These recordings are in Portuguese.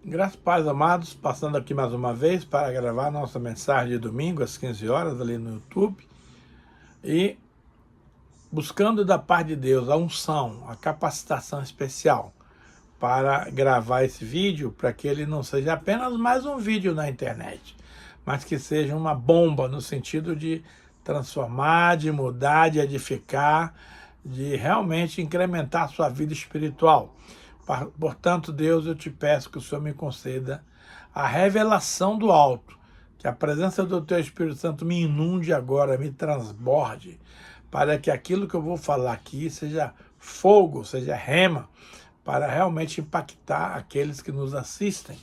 Graças a Paz, amados, passando aqui mais uma vez para gravar nossa mensagem de domingo às 15 horas ali no YouTube e buscando da parte de Deus a unção, a capacitação especial para gravar esse vídeo, para que ele não seja apenas mais um vídeo na internet, mas que seja uma bomba no sentido de transformar, de mudar, de edificar, de realmente incrementar a sua vida espiritual. Portanto, Deus, eu te peço que o Senhor me conceda a revelação do alto, que a presença do Teu Espírito Santo me inunde agora, me transborde, para que aquilo que eu vou falar aqui seja fogo, seja rema, para realmente impactar aqueles que nos assistem.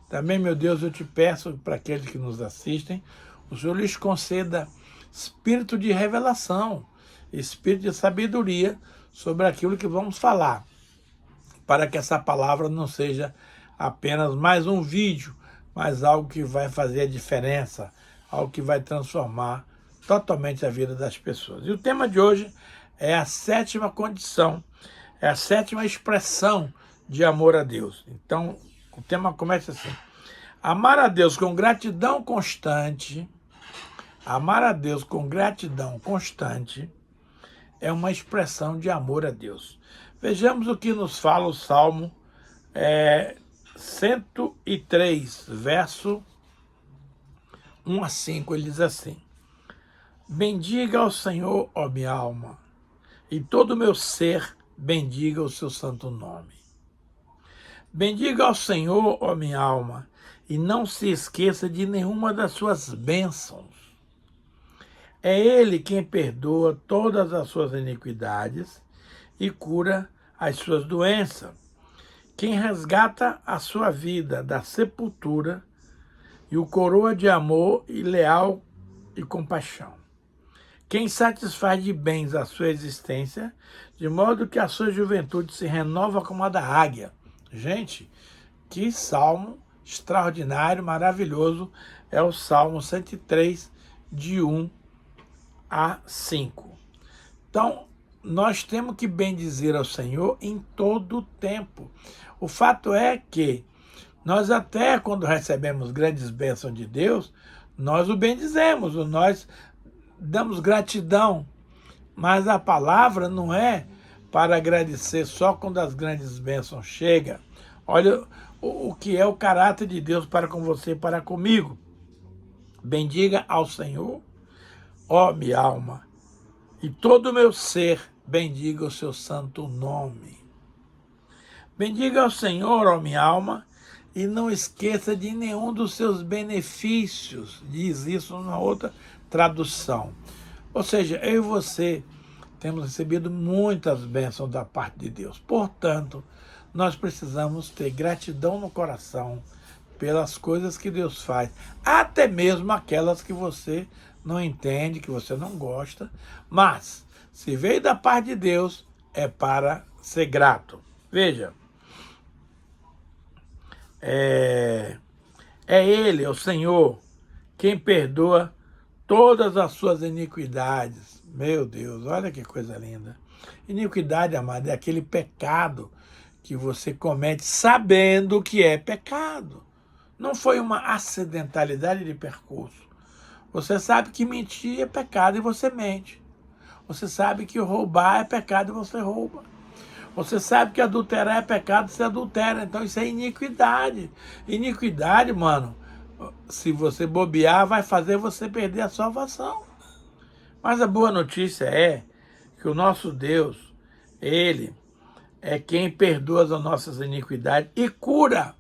Também, meu Deus, eu te peço para aqueles que nos assistem, o Senhor lhes conceda espírito de revelação, espírito de sabedoria sobre aquilo que vamos falar, para que essa palavra não seja apenas mais um vídeo, mas algo que vai fazer a diferença, algo que vai transformar totalmente a vida das pessoas. E o tema de hoje é a sétima condição, é a sétima expressão de amor a Deus. Então, o tema começa assim: amar a Deus com gratidão constante, amar a Deus com gratidão constante é uma expressão de amor a Deus. Vejamos o que nos fala o Salmo 103, verso 1 a 5. Ele diz assim: bendiga ao Senhor, ó minha alma, e todo o meu ser bendiga o seu santo nome. Bendiga ao Senhor, ó minha alma, e não se esqueça de nenhuma das suas bênçãos. É Ele quem perdoa todas as suas iniquidades e cura as suas doenças, quem resgata a sua vida da sepultura e o coroa de amor e leal e compaixão, quem satisfaz de bens a sua existência, de modo que a sua juventude se renova como a da águia. Gente, que salmo extraordinário, maravilhoso, é o Salmo 103, de 1 a 5. Então, nós temos que bendizer ao Senhor em todo o tempo. O fato é que nós até quando recebemos grandes bênçãos de Deus, nós o bendizemos, nós damos gratidão. Mas a palavra não é para agradecer só quando as grandes bênçãos chegam. Olha o que é o caráter de Deus para com você e para comigo. Bendiga ao Senhor, ó minha alma, e todo o meu ser bendiga o seu santo nome. Bendiga ao Senhor, ó minha alma, e não esqueça de nenhum dos seus benefícios. Diz isso numa outra tradução. Ou seja, eu e você temos recebido muitas bênçãos da parte de Deus. Portanto, nós precisamos ter gratidão no coração pelas coisas que Deus faz, até mesmo aquelas que você não entende, que você não gosta, mas se veio da parte de Deus, é para ser grato. Veja, é Ele, o Senhor, quem perdoa todas as suas iniquidades. Meu Deus, olha que coisa linda. Iniquidade, amado, é aquele pecado que você comete sabendo que é pecado. Não foi uma acidentalidade de percurso. Você sabe que mentir é pecado e você mente. Você sabe que roubar é pecado e você rouba. Você sabe que adulterar é pecado e você adultera. Então isso é iniquidade. Iniquidade, mano, se você bobear, vai fazer você perder a salvação. Mas a boa notícia é que o nosso Deus, Ele é quem perdoa as nossas iniquidades e cura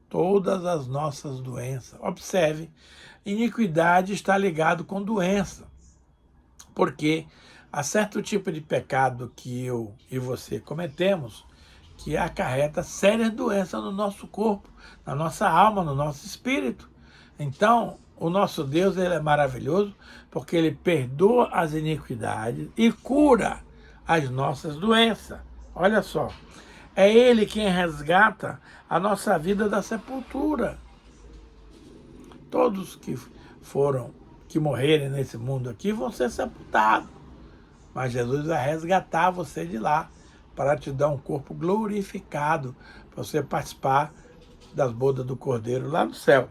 todas as nossas doenças. Observe, iniquidade está ligado com doença, porque há certo tipo de pecado que eu e você cometemos que acarreta sérias doenças no nosso corpo, na nossa alma, no nosso espírito. Então, o nosso Deus, ele é maravilhoso porque ele perdoa as iniquidades e cura as nossas doenças. Olha só, é Ele quem resgata a nossa vida da sepultura. Todos que morrerem nesse mundo aqui vão ser sepultados. Mas Jesus vai resgatar você de lá para te dar um corpo glorificado, para você participar das bodas do Cordeiro lá no céu.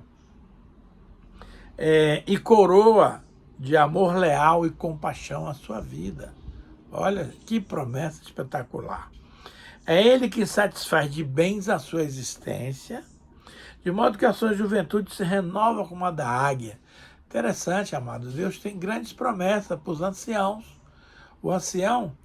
E coroa de amor leal e compaixão à sua vida. Olha que promessa espetacular. É Ele que satisfaz de bens a sua existência, de modo que a sua juventude se renova como a da águia. Interessante, amados. Deus tem grandes promessas para os anciãos. O ancião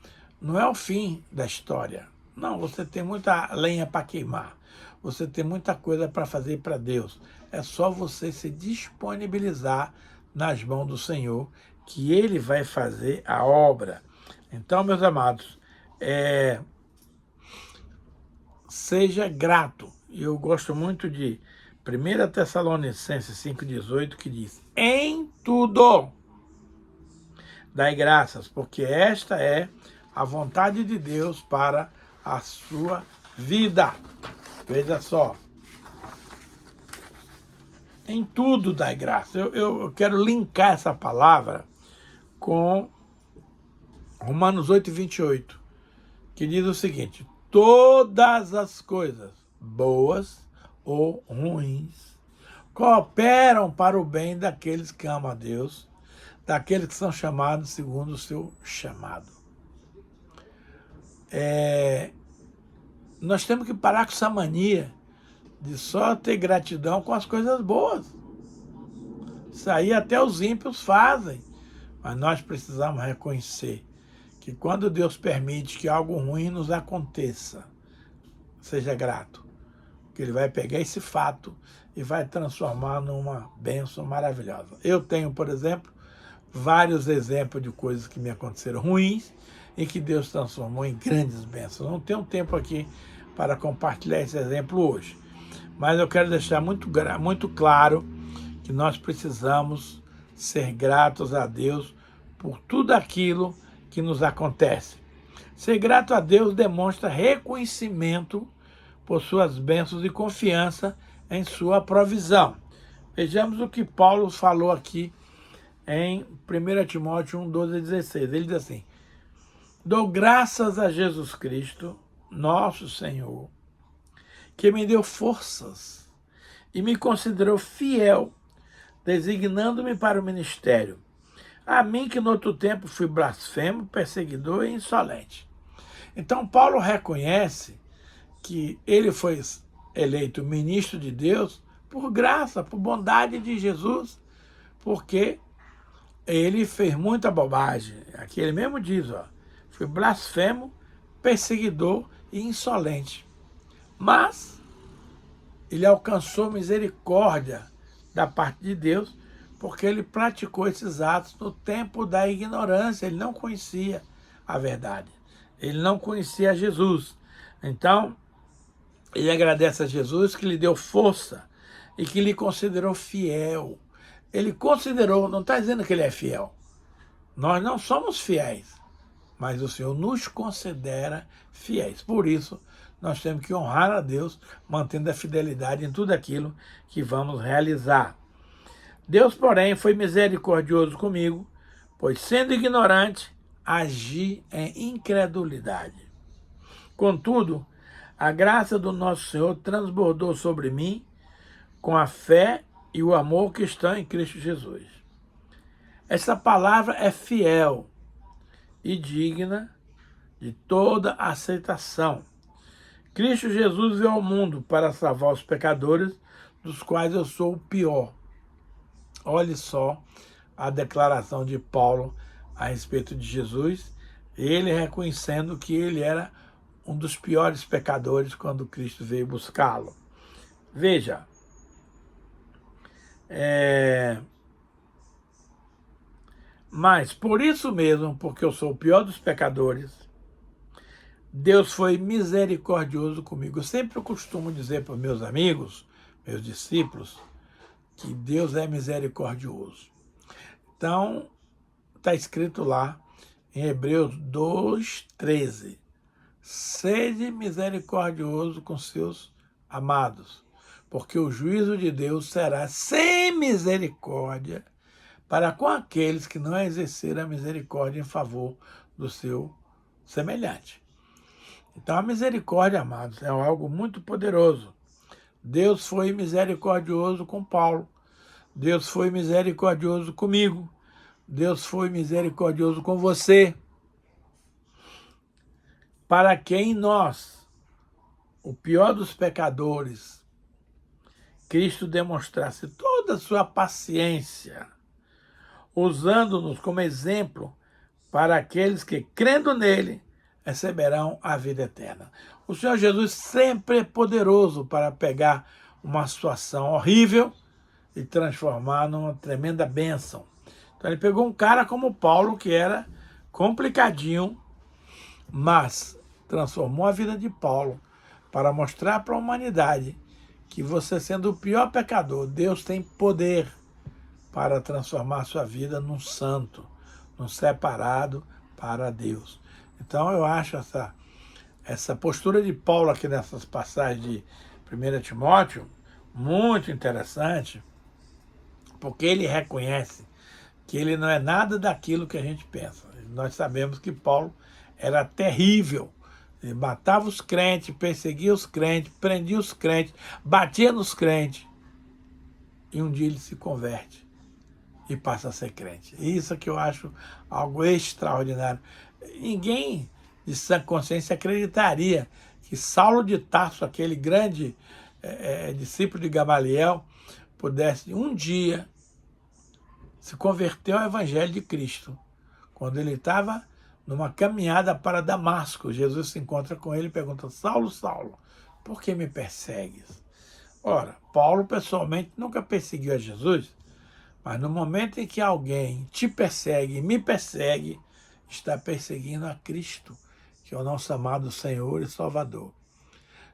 não é o fim da história. Não, você tem muita lenha para queimar. Você tem muita coisa para fazer para Deus. É só você se disponibilizar nas mãos do Senhor, que Ele vai fazer a obra. Então, meus amados, seja grato. E eu gosto muito de 1 Tessalonicenses 5,18, que diz: em tudo dai graças, porque esta é a vontade de Deus para a sua vida. Veja só. Em tudo dai graça. Eu quero linkar essa palavra com Romanos 8,28, que diz o seguinte: todas as coisas, boas ou ruins, cooperam para o bem daqueles que amam a Deus, daqueles que são chamados segundo o seu chamado. Nós temos que parar com essa mania de só ter gratidão com as coisas boas. Isso aí até os ímpios fazem. Mas nós precisamos reconhecer que quando Deus permite que algo ruim nos aconteça, seja grato, que Ele vai pegar esse fato e vai transformar numa bênção maravilhosa. Eu tenho, por exemplo, vários exemplos de coisas que me aconteceram ruins e que Deus transformou em grandes bênçãos. Não tenho tempo aqui para compartilhar esse exemplo hoje, mas eu quero deixar muito claro que nós precisamos ser gratos a Deus por tudo aquilo que nos acontece. Ser grato a Deus demonstra reconhecimento por suas bênçãos e confiança em sua provisão. Vejamos o que Paulo falou aqui em 1 Timóteo 1,12-16. Ele diz assim: dou graças a Jesus Cristo, nosso Senhor, que me deu forças e me considerou fiel, designando-me para o ministério. A mim que no outro tempo fui blasfemo, perseguidor e insolente. Então Paulo reconhece que ele foi eleito ministro de Deus por graça, por bondade de Jesus, porque ele fez muita bobagem. Aqui ele mesmo diz, fui blasfemo, perseguidor e insolente. Mas ele alcançou misericórdia da parte de Deus, porque ele praticou esses atos no tempo da ignorância. Ele não conhecia a verdade. Ele não conhecia Jesus. Então, ele agradece a Jesus que lhe deu força e que lhe considerou fiel. Ele considerou, não está dizendo que ele é fiel. Nós não somos fiéis, mas o Senhor nos considera fiéis. Por isso, nós temos que honrar a Deus, mantendo a fidelidade em tudo aquilo que vamos realizar. Deus, porém, foi misericordioso comigo, pois, sendo ignorante, agi em incredulidade. Contudo, a graça do nosso Senhor transbordou sobre mim com a fé e o amor que estão em Cristo Jesus. Essa palavra é fiel e digna de toda aceitação. Cristo Jesus veio ao mundo para salvar os pecadores, dos quais eu sou o pior. Olhe só a declaração de Paulo a respeito de Jesus, ele reconhecendo que ele era um dos piores pecadores quando Cristo veio buscá-lo. Veja, mas por isso mesmo, porque eu sou o pior dos pecadores, Deus foi misericordioso comigo. Eu sempre costumo dizer para os meus amigos, meus discípulos, que Deus é misericordioso. Então, está escrito lá em Hebreus 2,13. Sede misericordioso com seus amados, porque o juízo de Deus será sem misericórdia para com aqueles que não exerceram a misericórdia em favor do seu semelhante. Então a misericórdia, amados, é algo muito poderoso. Deus foi misericordioso com Paulo. Deus foi misericordioso comigo. Deus foi misericordioso com você. Para que em nós, o pior dos pecadores, Cristo demonstrasse toda a sua paciência, usando-nos como exemplo para aqueles que, crendo nele, receberão a vida eterna. O Senhor Jesus sempre é poderoso para pegar uma situação horrível e transformar numa tremenda bênção. Então ele pegou um cara como Paulo, que era complicadinho, mas transformou a vida de Paulo para mostrar para a humanidade que você, sendo o pior pecador, Deus tem poder para transformar a sua vida num santo, num separado para Deus. Então eu acho essa postura de Paulo aqui nessas passagens de 1 Timóteo muito interessante, porque ele reconhece que ele não é nada daquilo que a gente pensa. Nós sabemos que Paulo era terrível. Ele matava os crentes, perseguia os crentes, prendia os crentes, batia nos crentes. E um dia ele se converte e passa a ser crente. Isso que eu acho algo extraordinário. Ninguém de sã consciência acreditaria que Saulo de Tarso, aquele grande discípulo de Gamaliel, pudesse um dia se converter ao Evangelho de Cristo. Quando ele estava numa caminhada para Damasco, Jesus se encontra com ele e pergunta: Saulo, Saulo, por que me persegues? Ora, Paulo pessoalmente nunca perseguiu a Jesus, mas no momento em que alguém te persegue, me persegue, está perseguindo a Cristo, que é o nosso amado Senhor e Salvador.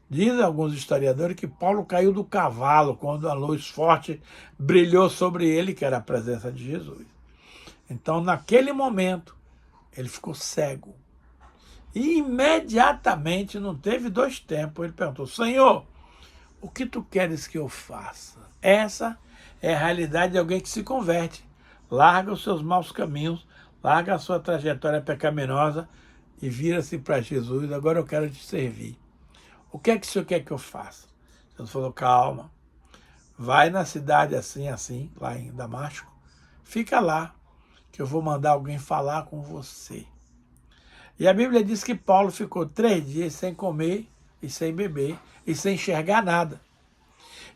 Dizem alguns historiadores que Paulo caiu do cavalo quando a luz forte brilhou sobre ele, que era a presença de Jesus. Então, naquele momento, ele ficou cego. E imediatamente, não teve dois tempos, ele perguntou: Senhor, o que tu queres que eu faça? Essa é a realidade de alguém que se converte. Larga os seus maus caminhos, larga a sua trajetória pecaminosa e vira-se para Jesus: agora eu quero te servir. O que é que o senhor quer que eu faça? Jesus falou: calma, vai na cidade assim, assim, lá em Damasco, fica lá, que eu vou mandar alguém falar com você. E a Bíblia diz que Paulo ficou 3 dias sem comer e sem beber e sem enxergar nada.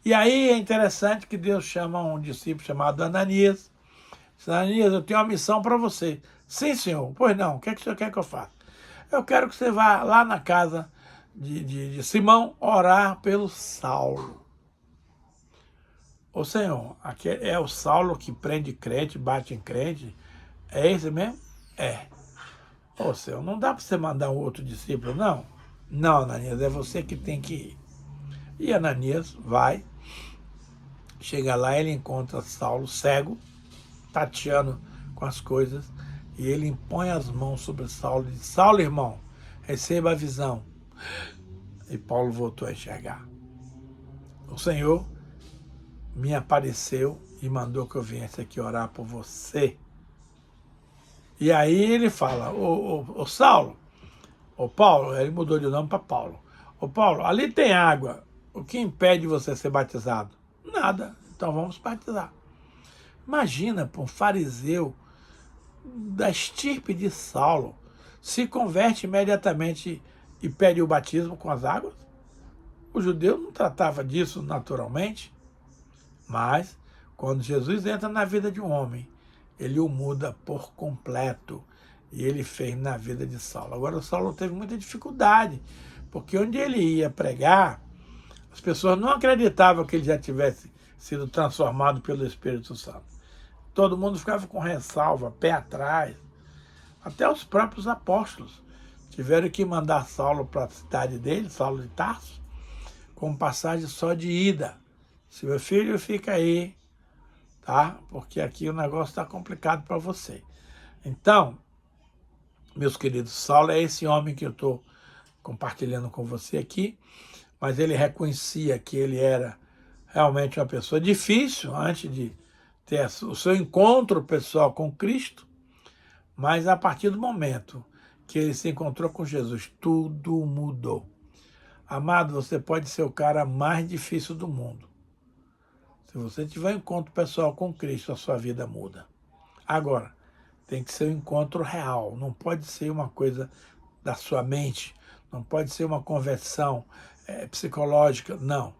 E aí é interessante que Deus chama um discípulo chamado Ananias. Diz: Ananias, eu tenho uma missão para você. Sim, senhor. Pois não, o que é que o senhor quer que eu faça? Eu quero que você vá lá na casa de Simão orar pelo Saulo. Ô Senhor, aqui é o Saulo que prende crente, bate em crente? É esse mesmo? É. Ô Senhor, não dá para você mandar um outro discípulo, não? Não, Ananias, é você que tem que ir. E Ananias vai, chega lá, ele encontra Saulo cego, tateando com as coisas, e ele impõe as mãos sobre Saulo e diz: Saulo, irmão, receba a visão. E Paulo voltou a enxergar. O Senhor me apareceu e mandou que eu viesse aqui orar por você. E aí ele fala: ô Saulo, ô Paulo, ele mudou de nome para Paulo. Ô Paulo, ali tem água, o que impede você ser batizado? Nada, então vamos batizar. Imagina, para um fariseu da estirpe de Saulo, se converte imediatamente e pede o batismo com as águas? O judeu não tratava disso naturalmente, mas quando Jesus entra na vida de um homem, ele o muda por completo. E ele fez na vida de Saulo. Agora, o Saulo teve muita dificuldade, porque onde ele ia pregar, as pessoas não acreditavam que ele já tivesse sido transformado pelo Espírito Santo. Todo mundo ficava com ressalva, pé atrás. Até os próprios apóstolos tiveram que mandar Saulo para a cidade dele, Saulo de Tarso, com passagem só de ida. Se meu filho fica aí, tá? Porque aqui o negócio está complicado para você. Então, meus queridos, Saulo é esse homem que eu estou compartilhando com você aqui, mas ele reconhecia que ele era realmente uma pessoa difícil antes de ter o seu encontro pessoal com Cristo, mas a partir do momento que ele se encontrou com Jesus, tudo mudou. Amado, você pode ser o cara mais difícil do mundo. Se você tiver um encontro pessoal com Cristo, a sua vida muda. Agora, tem que ser um encontro real, não pode ser uma coisa da sua mente, não pode ser uma conversão psicológica, não.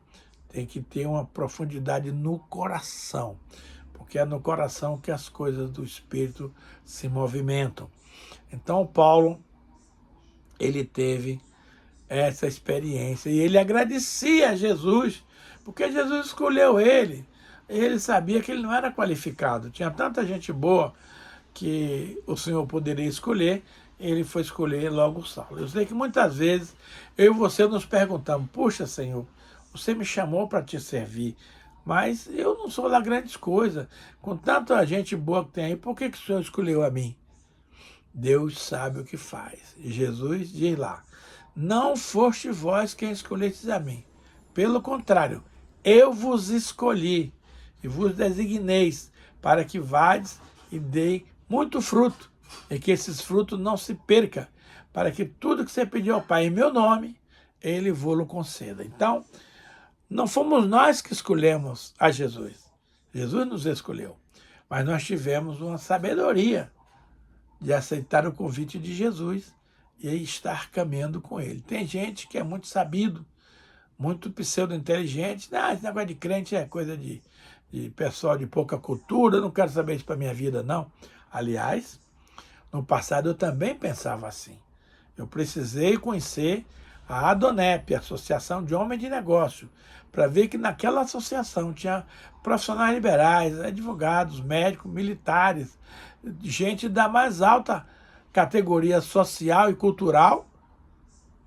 Tem que ter uma profundidade no coração, porque é no coração que as coisas do Espírito se movimentam. Então, Paulo, ele teve essa experiência e ele agradecia a Jesus, porque Jesus escolheu ele. Ele sabia que ele não era qualificado. Tinha tanta gente boa que o Senhor poderia escolher, ele foi escolher logo Saulo. Eu sei que muitas vezes eu e você nos perguntamos, puxa, Senhor, você me chamou para te servir, mas eu não sou lá grandes coisas. Com tanta gente boa que tem aí, por que o Senhor escolheu a mim? Deus sabe o que faz. E Jesus diz lá, não foste vós quem escolhestes a mim. Pelo contrário, eu vos escolhi e vos designeis para que vades e dei muito fruto, e que esses frutos não se percam, para que tudo que você pediu ao Pai em meu nome, Ele vos conceda. Então, não fomos nós que escolhemos a Jesus. Jesus nos escolheu. Mas nós tivemos uma sabedoria de aceitar o convite de Jesus e estar caminhando com Ele. Tem gente que é muito sabido, muito pseudo-inteligente. Esse negócio de crente é coisa de pessoal de pouca cultura, eu não quero saber isso para a minha vida, não. Aliás, no passado eu também pensava assim. Eu precisei conhecer a ADONEP, a Associação de Homens de Negócio, para ver que naquela associação tinha profissionais liberais, advogados, médicos, militares, gente da mais alta categoria social e cultural,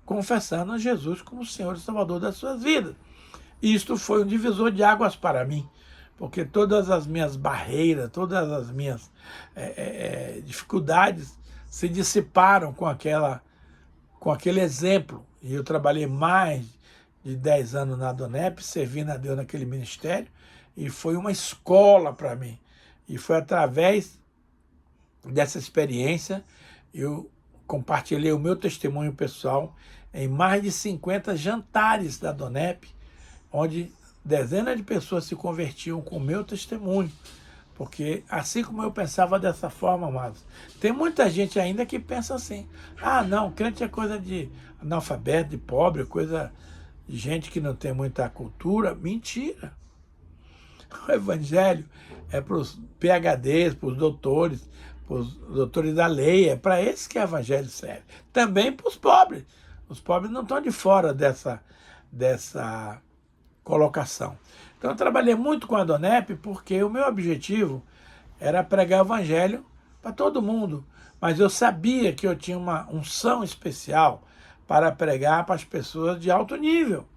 confessando a Jesus como Senhor e Salvador das suas vidas. Isto foi um divisor de águas para mim, porque todas as minhas barreiras, todas as minhas dificuldades se dissiparam com aquele exemplo. E eu trabalhei mais de 10 anos na ADONEP, servindo a Deus naquele ministério, e foi uma escola para mim. E foi através dessa experiência, eu compartilhei o meu testemunho pessoal em mais de 50 jantares da ADONEP, onde dezenas de pessoas se convertiam com o meu testemunho. Porque assim como eu pensava dessa forma, amados, tem muita gente ainda que pensa assim, não, crente é coisa de analfabeto, de pobre, coisa de gente que não tem muita cultura. Mentira! O evangelho é para os PhDs, para os doutores da lei, é para esses que o evangelho serve. Também para os pobres. Os pobres não estão de fora dessa colocação. Então eu trabalhei muito com a ADONEP porque o meu objetivo era pregar o evangelho para todo mundo, mas eu sabia que eu tinha uma unção especial para pregar para as pessoas de alto nível.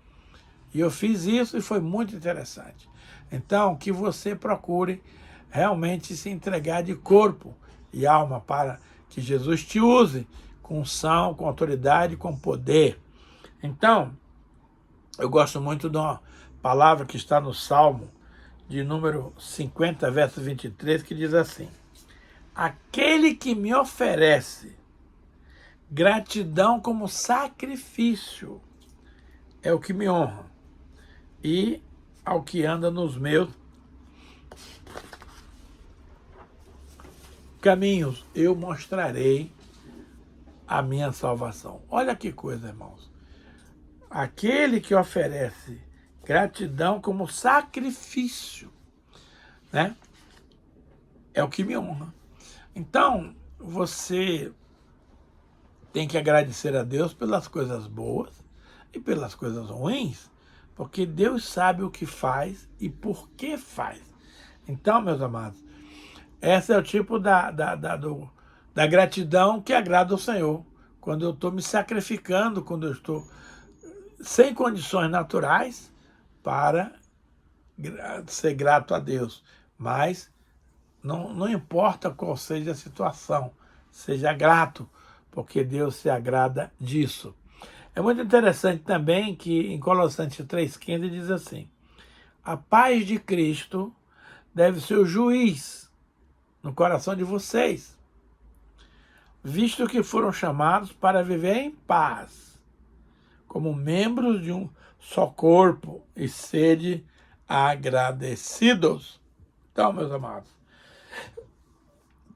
E eu fiz isso e foi muito interessante. Então, que você procure realmente se entregar de corpo e alma para que Jesus te use com unção, com autoridade, com poder. Então, eu gosto muito de uma palavra que está no Salmo, de número 50, verso 23, que diz assim, aquele que me oferece gratidão como sacrifício é o que me honra, e ao que anda nos meus caminhos, eu mostrarei a minha salvação. Olha que coisa, irmãos. Aquele que oferece gratidão como sacrifício, né? É o que me honra. Então, você tem que agradecer a Deus pelas coisas boas e pelas coisas ruins, porque Deus sabe o que faz e por que faz. Então, meus amados, esse é o tipo da gratidão que agrada ao Senhor. Quando eu estou me sacrificando, quando eu estou sem condições naturais para ser grato a Deus. Mas não importa qual seja a situação, seja grato, porque Deus se agrada disso. É muito interessante também que em Colossenses 3,15 diz assim, a paz de Cristo deve ser o juiz no coração de vocês, visto que foram chamados para viver em paz, como membros de um só corpo, e sede agradecidos. Então, meus amados,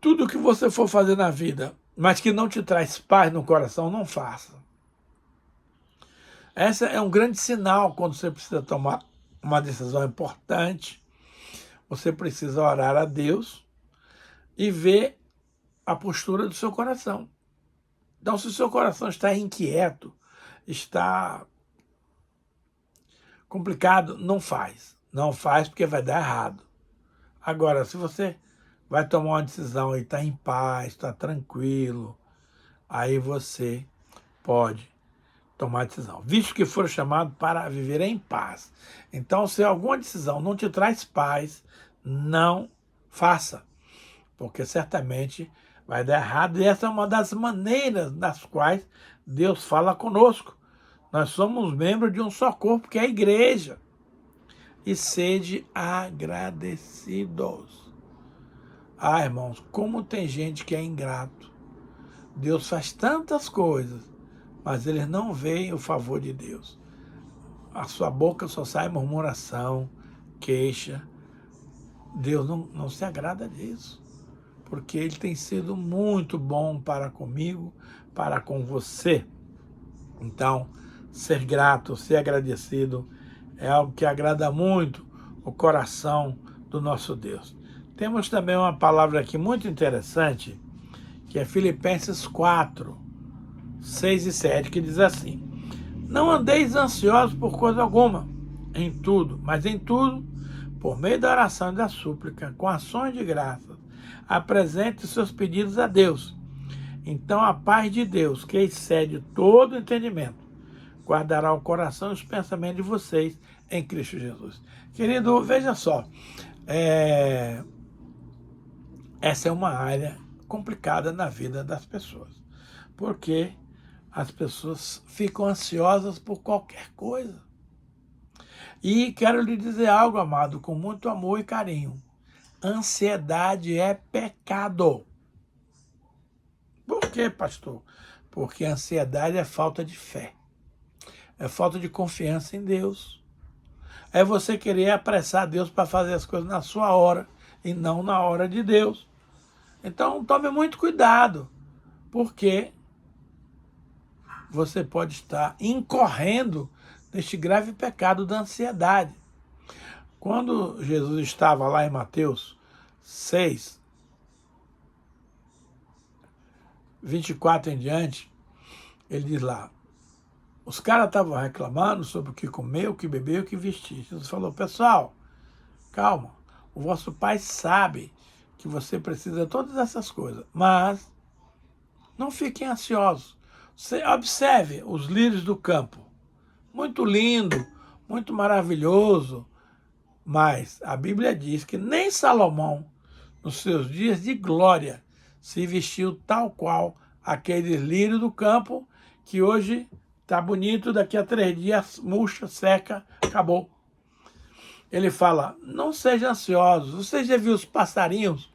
tudo que você for fazer na vida, mas que não te traz paz no coração, não faça. Esse é um grande sinal quando você precisa tomar uma decisão importante. Você precisa orar a Deus e ver a postura do seu coração. Então, se o seu coração está inquieto, está complicado, não faz. Não faz porque vai dar errado. Agora, se você vai tomar uma decisão e está em paz, está tranquilo, aí você pode tomar decisão, visto que foram chamados para viver em paz. Então, se alguma decisão não te traz paz, não faça, porque certamente vai dar errado. E essa é uma das maneiras das quais Deus fala conosco. Nós somos membros de um só corpo, que é a igreja. E sede agradecidos. Ah, irmãos, como tem gente que é ingrato. Deus faz tantas coisas, mas eles não veem o favor de Deus. A sua boca só sai murmuração, queixa. Deus não se agrada disso, porque Ele tem sido muito bom para comigo, para com você. Então, ser grato, ser agradecido é algo que agrada muito o coração do nosso Deus. Temos também uma palavra aqui muito interessante, que é Filipenses 4, 6 e 7, que diz assim: não andeis ansiosos por coisa alguma, em tudo, mas em tudo, por meio da oração e da súplica, com ações de graças, apresente os seus pedidos a Deus. Então a paz de Deus, que excede todo entendimento, guardará o coração e os pensamentos de vocês em Cristo Jesus. Querido, veja só, essa é uma área complicada na vida das pessoas, porque as pessoas ficam ansiosas por qualquer coisa. E quero lhe dizer algo, amado, com muito amor e carinho. Ansiedade é pecado. Por quê, pastor? Porque a ansiedade é falta de fé. É falta de confiança em Deus. É você querer apressar Deus para fazer as coisas na sua hora e não na hora de Deus. Então, tome muito cuidado, porque você pode estar incorrendo neste grave pecado da ansiedade. Quando Jesus estava lá em Mateus 6, 24 em diante, ele diz lá, os caras estavam reclamando sobre o que comer, o que beber, o que vestir. Jesus falou, pessoal, calma, o vosso Pai sabe que você precisa de todas essas coisas, mas não fiquem ansiosos. Você observe os lírios do campo, muito lindo, muito maravilhoso, mas a Bíblia diz que nem Salomão, nos seus dias de glória, se vestiu tal qual aquele lírio do campo, que hoje está bonito, daqui a 3 dias murcha, seca, acabou. Ele fala, não sejam ansiosos. Você já viu os passarinhos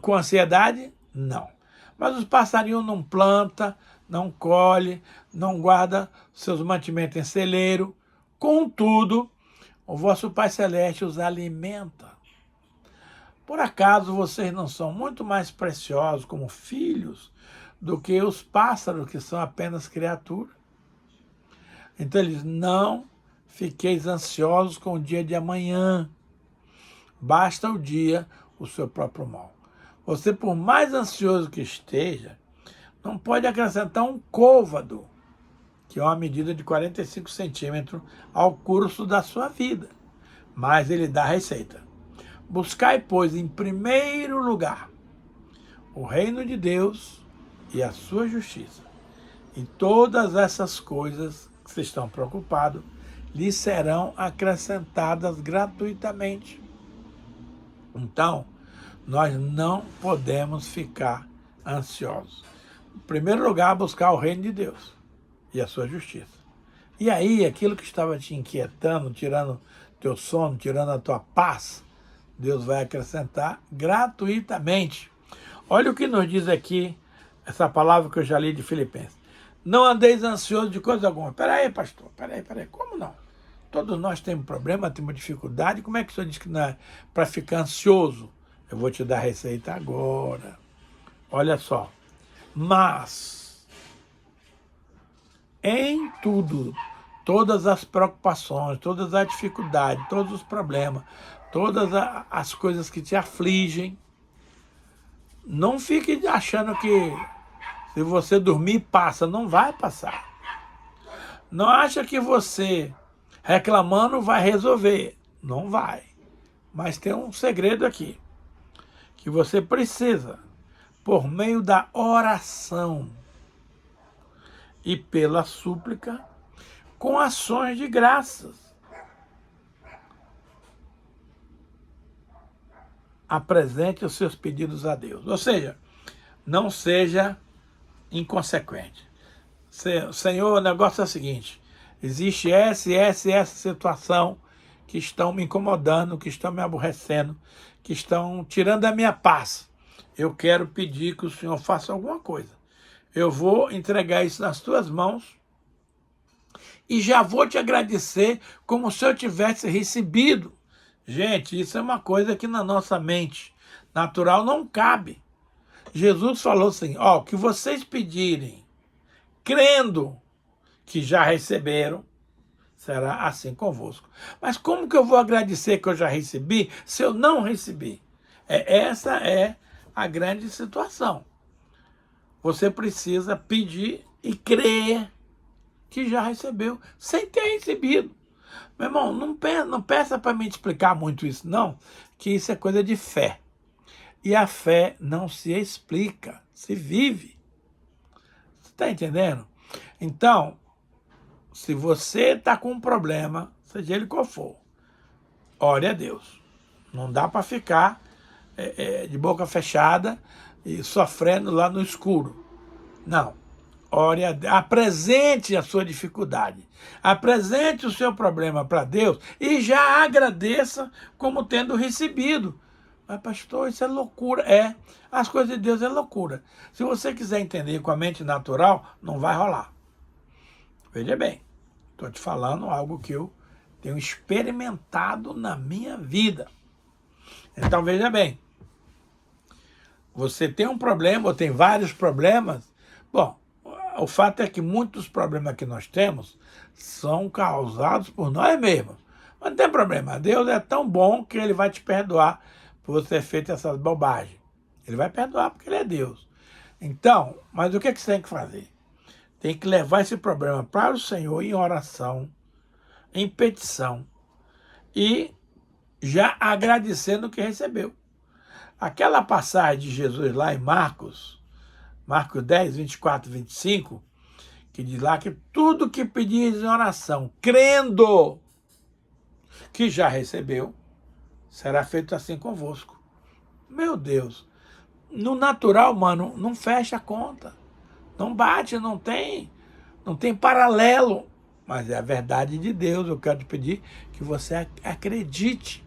com ansiedade? Não. Mas os passarinhos não plantam, não colhem, não guardam seus mantimentos em celeiro. Contudo, o vosso Pai Celeste os alimenta. Por acaso vocês não são muito mais preciosos como filhos do que os pássaros, que são apenas criaturas? Então ele diz, não fiqueis ansiosos com o dia de amanhã. Basta o dia o seu próprio mal. Você, por mais ansioso que esteja, não pode acrescentar um côvado, que é uma medida de 45 centímetros, ao curso da sua vida. Mas ele dá a receita. Buscai, pois, em primeiro lugar o reino de Deus e a sua justiça. E todas essas coisas que vocês estão preocupados lhes serão acrescentadas gratuitamente. Então, nós não podemos ficar ansiosos. Em primeiro lugar, buscar o reino de Deus e a sua justiça. E aí, aquilo que estava te inquietando, tirando teu sono, tirando a tua paz, Deus vai acrescentar gratuitamente. Olha o que nos diz aqui, essa palavra que eu já li de Filipenses. Não andeis ansioso de coisa alguma. Peraí, pastor, peraí. Como não? Todos nós temos problema, temos dificuldade. Como é que o senhor diz que não é para ficar ansioso? Eu vou te dar a receita agora. Olha só. Mas, em tudo, todas as preocupações, todas as dificuldades, todos os problemas, todas as coisas que te afligem, não fique achando que se você dormir, passa. Não vai passar. Não acha que você reclamando vai resolver. Não vai. Mas tem um segredo aqui. Que você precisa, por meio da oração e pela súplica, com ações de graças, apresente os seus pedidos a Deus. Ou seja, não seja inconsequente. Senhor, o negócio é o seguinte, existe essa situação que estão me incomodando, que estão me aborrecendo, que estão tirando a minha paz. Eu quero pedir que o Senhor faça alguma coisa. Eu vou entregar isso nas tuas mãos e já vou te agradecer como se eu tivesse recebido. Gente, isso é uma coisa que na nossa mente natural não cabe. Jesus falou assim, ó, o que vocês pedirem, crendo que já receberam, será assim convosco. Mas como que eu vou agradecer que eu já recebi se eu não recebi? Essa é a grande situação. Você precisa pedir e crer que já recebeu, sem ter recebido. Meu irmão, não peça para me explicar muito isso, não, que isso é coisa de fé. E a fé não se explica, se vive. Você está entendendo? Então, se você está com um problema, seja ele qual for, ore a Deus. Não dá para ficar de boca fechada e sofrendo lá no escuro. Não. Ore a Deus. Apresente a sua dificuldade. Apresente o seu problema para Deus e já agradeça como tendo recebido. Mas, pastor, isso é loucura. As coisas de Deus é loucura. Se você quiser entender com a mente natural, não vai rolar. Veja bem, estou te falando algo que eu tenho experimentado na minha vida. Então, veja bem, você tem um problema ou tem vários problemas, bom, o fato é que muitos problemas que nós temos são causados por nós mesmos. Mas não tem problema, Deus é tão bom que Ele vai te perdoar por você ter feito essas bobagens. Ele vai perdoar porque Ele é Deus. Então, mas o que você tem que fazer? Tem que levar esse problema para o Senhor em oração, em petição e já agradecendo o que recebeu. Aquela passagem de Jesus lá em Marcos 10, 24 e 25, que diz lá que tudo que pedis em oração, crendo que já recebeu, será feito assim convosco. Meu Deus, no natural, mano, não fecha a conta. Não bate, não tem paralelo. Mas é a verdade de Deus. Eu quero te pedir que você acredite,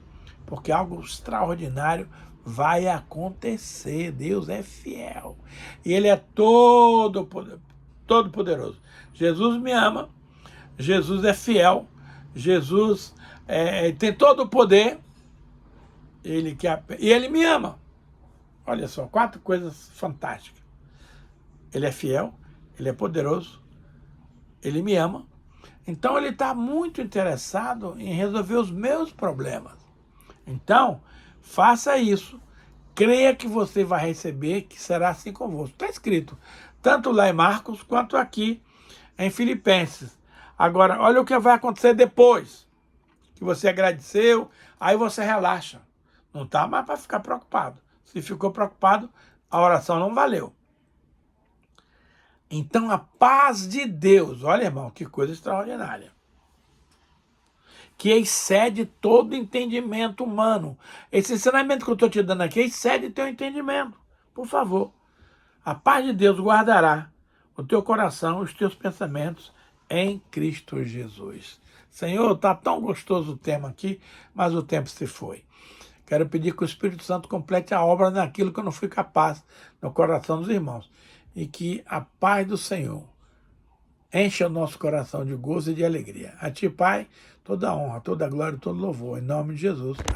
porque algo extraordinário vai acontecer. Deus é fiel. E Ele é todo poderoso. Jesus me ama. Jesus é fiel. Jesus tem todo o poder. E Ele me ama. Olha só, 4 coisas fantásticas. Ele é fiel, Ele é poderoso, Ele me ama. Então, Ele está muito interessado em resolver os meus problemas. Então, faça isso. Creia que você vai receber, que será assim convosco. Está escrito, tanto lá em Marcos, quanto aqui em Filipenses. Agora, olha o que vai acontecer depois que você agradeceu, aí você relaxa. Não está mais para ficar preocupado. Se ficou preocupado, a oração não valeu. Então, a paz de Deus, olha, irmão, que coisa extraordinária, que excede todo entendimento humano. Esse ensinamento que eu estou te dando aqui excede teu entendimento. Por favor, a paz de Deus guardará o teu coração, os teus pensamentos em Cristo Jesus. Senhor, está tão gostoso o tema aqui, mas o tempo se foi. Quero pedir que o Espírito Santo complete a obra naquilo que eu não fui capaz no coração dos irmãos. E que a paz do Senhor encha o nosso coração de gozo e de alegria. A Ti, Pai, toda a honra, toda a glória e todo louvor. Em nome de Jesus. Amém.